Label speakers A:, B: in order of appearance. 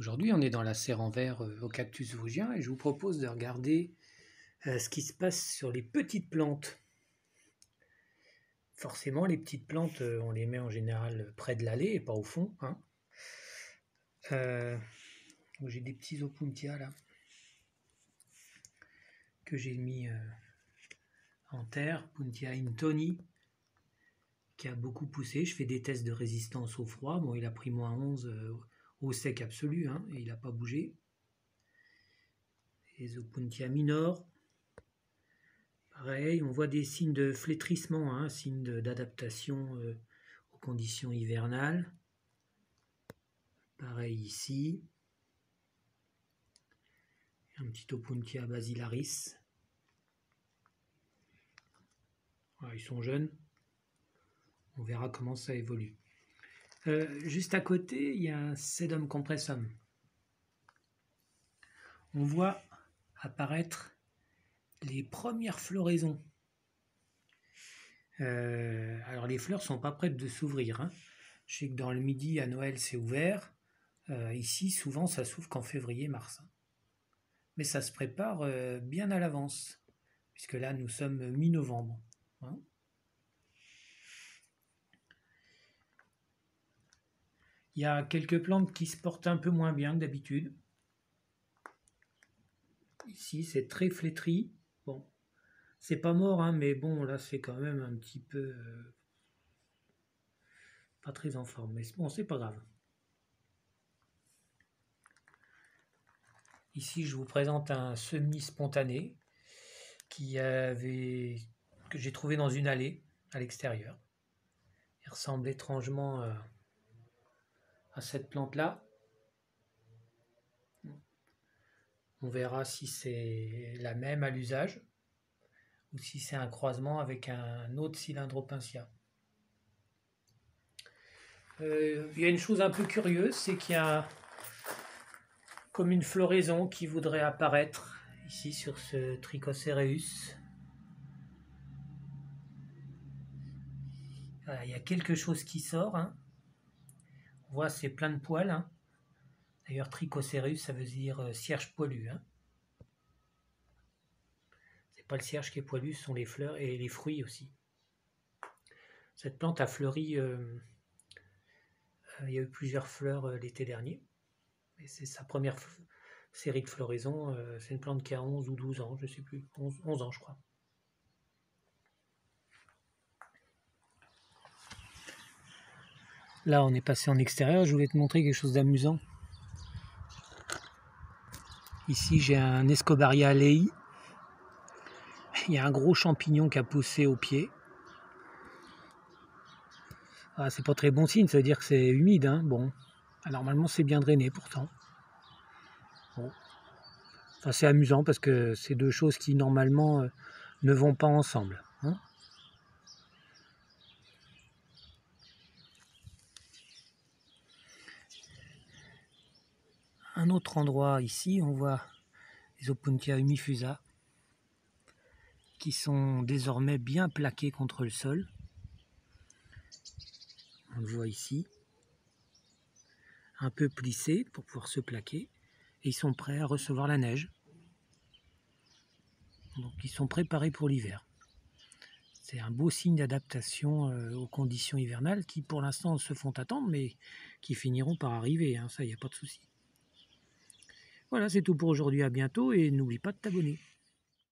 A: Aujourd'hui, on est dans la serre en verre au cactus vosgien et je vous propose de regarder ce qui se passe sur les petites plantes. Forcément, les petites plantes, on les met en général près de l'allée et pas au fond, hein. J'ai des petits opuntia là que j'ai mis en terre, Puntia Intoni, qui a beaucoup poussé. Je fais des tests de résistance au froid. Bon, il a pris -11 au sec absolu, hein, et il n'a pas bougé. Les Opuntia minor, pareil, on voit des signes de flétrissement, hein, signes d'adaptation aux conditions hivernales. Pareil ici. Un petit Opuntia basilaris. Voilà, ils sont jeunes. On verra comment ça évolue. Juste à côté, il y a un Sedum compressum. On voit apparaître les premières floraisons. Alors les fleurs sont pas prêtes de s'ouvrir, hein. Je sais que dans le Midi à Noël c'est ouvert. Ici souvent ça s'ouvre qu'en février-mars. Mais ça se prépare bien à l'avance, puisque là nous sommes mi-novembre, hein. Il y a quelques plantes qui se portent un peu moins bien que d'habitude. Ici c'est très flétri. Bon, c'est pas mort, hein, mais bon là c'est quand même un petit peu pas très en forme. Mais bon, c'est pas grave. Ici je vous présente un semis spontané que j'ai trouvé dans une allée à l'extérieur. Il ressemble étrangement à cette plante-là. On verra si c'est la même à l'usage ou si c'est un croisement avec un autre Cylindropincia. Il y a une chose un peu curieuse, c'est qu'il y a comme une floraison qui voudrait apparaître ici sur ce Trichocereus. Voilà, il y a quelque chose qui sort, hein. On voit c'est plein de poils, hein. D'ailleurs, Trichocereus, ça veut dire cierge poilu, hein. C'est pas le cierge qui est poilu, ce sont les fleurs et les fruits aussi. Cette plante a fleuri, il y a eu plusieurs fleurs l'été dernier. Et c'est sa première série de floraison. C'est une plante qui a 11 ou 12 ans, je ne sais plus, 11 ans je crois. Là, on est passé en extérieur, je voulais te montrer quelque chose d'amusant. Ici, j'ai un Escobaria lei. Il y a un gros champignon qui a poussé au pied. Ah, c'est pas très bon signe, ça veut dire que c'est humide, hein. Bon, normalement c'est bien drainé pourtant. Bon. Enfin, c'est amusant parce que c'est deux choses qui normalement ne vont pas ensemble, hein. Un autre endroit ici, on voit les Opuntia humifusa qui sont désormais bien plaqués contre le sol. On le voit ici, un peu plissés pour pouvoir se plaquer, et ils sont prêts à recevoir la neige. Donc ils sont préparés pour l'hiver. C'est un beau signe d'adaptation aux conditions hivernales qui pour l'instant se font attendre, mais qui finiront par arriver, hein, ça, il n'y a pas de souci. Voilà, c'est tout pour aujourd'hui, à bientôt et n'oublie pas de t'abonner.